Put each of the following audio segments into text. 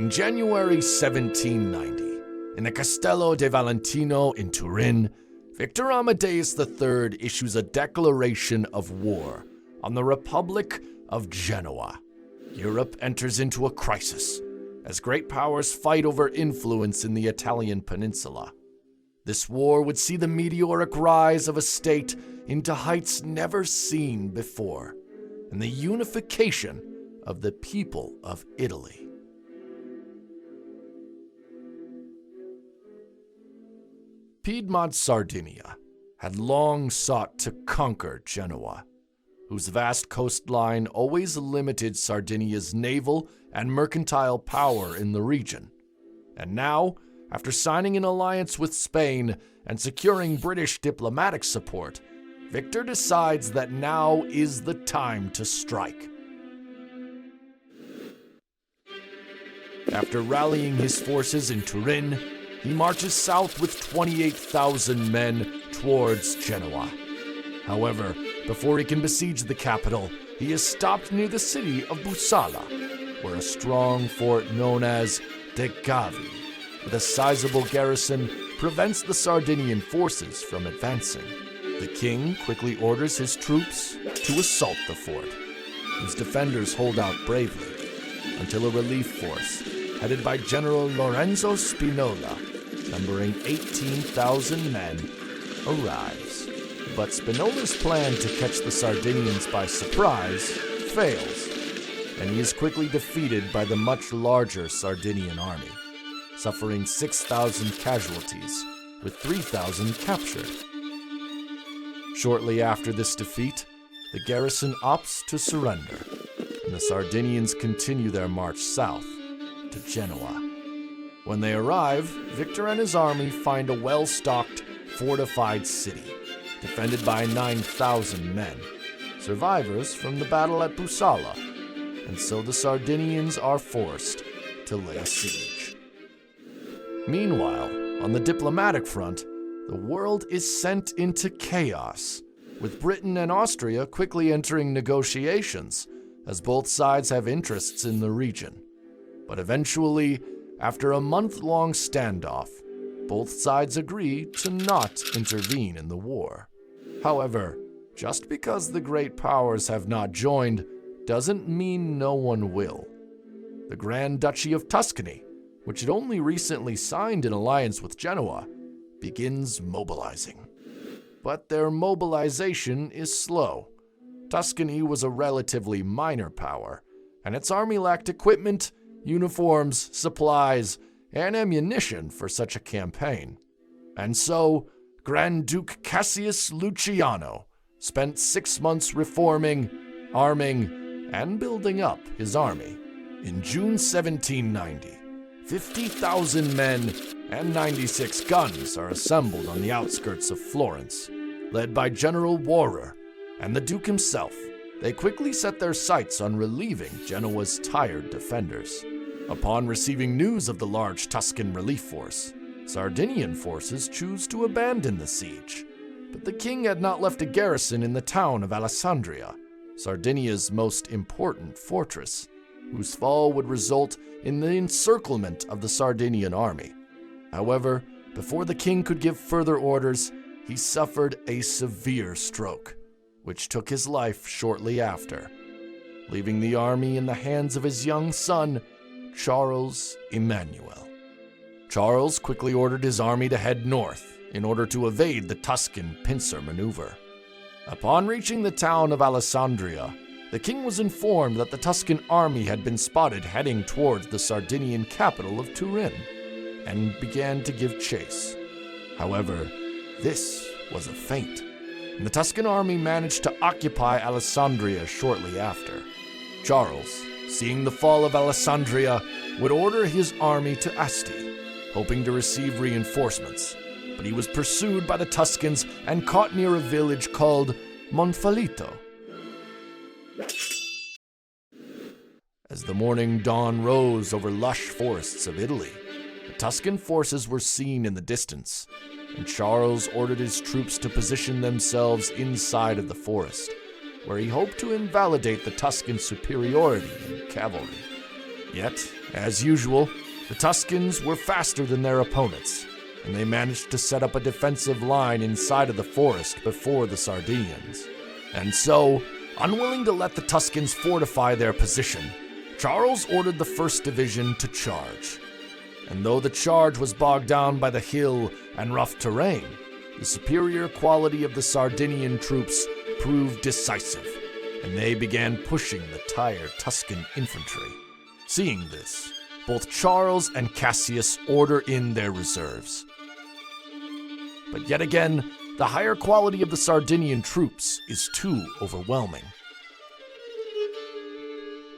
In January 1790, in the Castello de Valentino in Turin, Victor Amadeus III issues a declaration of war on the Republic of Genoa. Europe enters into a crisis as great powers fight over influence in the Italian peninsula. This war would see the meteoric rise of a state into heights never seen before, and the unification of the people of Italy. Piedmont Sardinia had long sought to conquer Genoa, whose vast coastline always limited Sardinia's naval and mercantile power in the region. And now, after signing an alliance with Spain and securing British diplomatic support, Victor decides that now is the time to strike. After rallying his forces in Turin, he marches south with 28,000 men towards Genoa. However, before he can besiege the capital, he is stopped near the city of Busala, where a strong fort known as De Gavi, with a sizable garrison, prevents the Sardinian forces from advancing. The king quickly orders his troops to assault the fort, whose defenders hold out bravely, until a relief force, headed by General Lorenzo Spinola, numbering 18,000 men, arrives. But Spinola's plan to catch the Sardinians by surprise fails, and he is quickly defeated by the much larger Sardinian army, suffering 6,000 casualties, with 3,000 captured. Shortly after this defeat, the garrison opts to surrender, and the Sardinians continue their march south to Genoa. When they arrive, Victor and his army find a well-stocked, fortified city, defended by 9,000 men, survivors from the battle at Busala, and so the Sardinians are forced to lay siege. Meanwhile, on the diplomatic front, the world is sent into chaos, with Britain and Austria quickly entering negotiations, as both sides have interests in the region. But eventually, after a month-long standoff, both sides agree to not intervene in the war. However, just because the great powers have not joined doesn't mean no one will. The Grand Duchy of Tuscany, which had only recently signed an alliance with Genoa, begins mobilizing. But their mobilization is slow. Tuscany was a relatively minor power, and its army lacked equipment, uniforms, supplies, and ammunition for such a campaign. And so, Grand Duke Cassius Luciano spent 6 months reforming, arming, and building up his army. In June 1790, 50,000 men and 96 guns are assembled on the outskirts of Florence, led by General Warrer and the Duke himself. They quickly set their sights on relieving Genoa's tired defenders. Upon receiving news of the large Tuscan relief force, Sardinian forces choose to abandon the siege. But the king had not left a garrison in the town of Alessandria, Sardinia's most important fortress, whose fall would result in the encirclement of the Sardinian army. However, before the king could give further orders, he suffered a severe stroke, which took his life shortly after, leaving the army in the hands of his young son, Charles Emmanuel. Charles quickly ordered his army to head north in order to evade the Tuscan pincer maneuver. Upon reaching the town of Alessandria, the king was informed that the Tuscan army had been spotted heading towards the Sardinian capital of Turin, and began to give chase. However, this was a feint, and the Tuscan army managed to occupy Alessandria shortly after. Charles, seeing the fall of Alessandria, would order his army to Asti, hoping to receive reinforcements, but he was pursued by the Tuscans and caught near a village called Monfalito. As the morning dawn rose over lush forests of Italy, the Tuscan forces were seen in the distance, and Charles ordered his troops to position themselves inside of the forest, where he hoped to invalidate the Tuscan superiority in cavalry. Yet, As usual, the Tuscans were faster than their opponents, and they managed to set up a defensive line inside of the forest before the Sardinians. And so, unwilling to let the Tuscans fortify their position, Charles ordered the 1st Division to charge. And though the charge was bogged down by the hill and rough terrain, the superior quality of the Sardinian troops proved decisive, and they began pushing the tired Tuscan infantry. Seeing this, both Charles and Cassius order in their reserves. But yet again, the higher quality of the Sardinian troops is too overwhelming.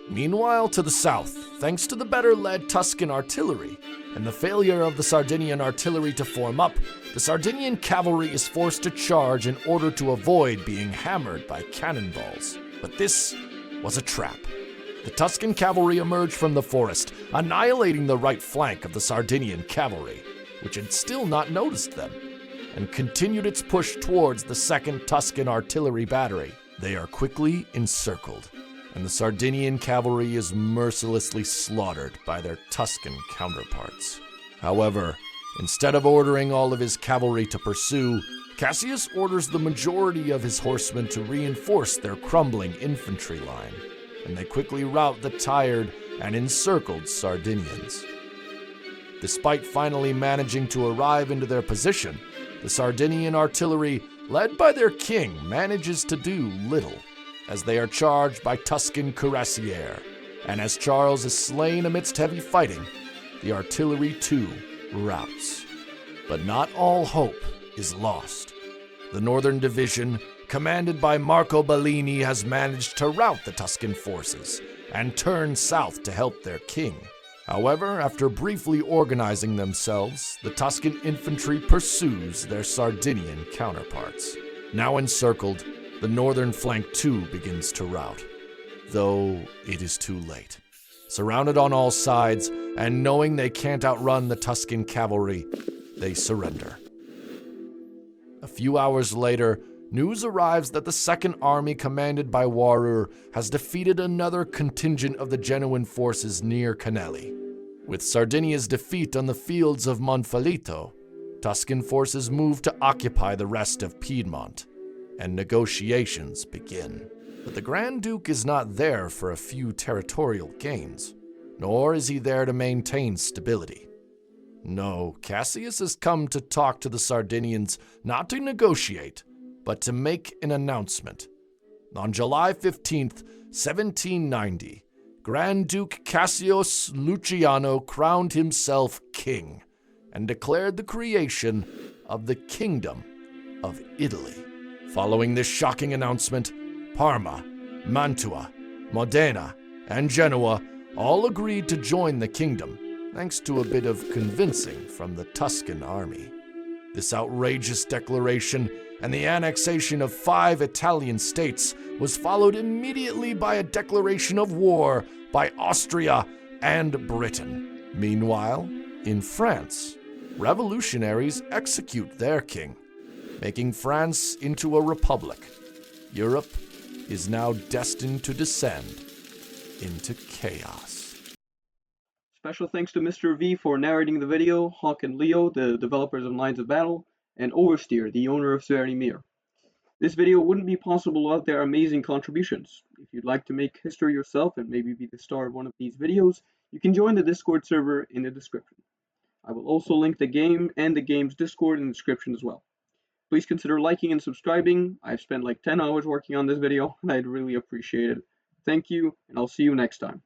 Meanwhile, to the south, thanks to the better-led Tuscan artillery and the failure of the Sardinian artillery to form up, the Sardinian cavalry is forced to charge in order to avoid being hammered by cannonballs. But this was a trap. The Tuscan cavalry emerged from the forest, annihilating the right flank of the Sardinian cavalry, which had still not noticed them, and continued its push towards the 2nd Tuscan artillery battery. They are quickly encircled, and the Sardinian cavalry is mercilessly slaughtered by their Tuscan counterparts. However, instead of ordering all of his cavalry to pursue, Cassius orders the majority of his horsemen to reinforce their crumbling infantry line, and they quickly rout the tired and encircled Sardinians. Despite finally managing to arrive into their position, the Sardinian artillery, led by their king, manages to do little, as they are charged by Tuscan cuirassiers, and as Charles is slain amidst heavy fighting, the artillery too routs. But not all hope is lost. The Northern Division, commanded by Marco Bellini, has managed to rout the Tuscan forces and turn south to help their king. However, after briefly organizing themselves, the Tuscan infantry pursues their Sardinian counterparts. Now encircled, the northern flank too begins to rout, though it is too late. Surrounded on all sides, and knowing they can't outrun the Tuscan cavalry, they surrender. A few hours later, news arrives that the 2nd Army, commanded by Warur, has defeated another contingent of the Genoan forces near Canelli. With Sardinia's defeat on the fields of Monfalito, Tuscan forces move to occupy the rest of Piedmont, and negotiations begin. But the Grand Duke is not there for a few territorial gains, nor is he there to maintain stability. No, Cassius has come to talk to the Sardinians, not to negotiate, but to make an announcement. On July 15th, 1790, Grand Duke Cassius Luciano crowned himself king and declared the creation of the Kingdom of Italy. Following this shocking announcement, Parma, Mantua, Modena, and Genoa all agreed to join the kingdom, thanks to a bit of convincing from the Tuscan army. This outrageous declaration and the annexation of 5 Italian states was followed immediately by a declaration of war by Austria and Britain. Meanwhile, in France, revolutionaries execute their king, making France into a republic. Europe is now destined to descend into chaos. Special thanks to Mr. V for narrating the video, Hawk and Leo, the developers of Lines of Battle, and Oversteer, the owner of Sverimir. This video wouldn't be possible without their amazing contributions. If you'd like to make history yourself and maybe be the star of one of these videos, you can join the Discord server in the description. I will also link the game and the game's Discord in the description as well. Please consider liking and subscribing. I've spent like 10 hours working on this video and I'd really appreciate it. Thank you, and I'll see you next time.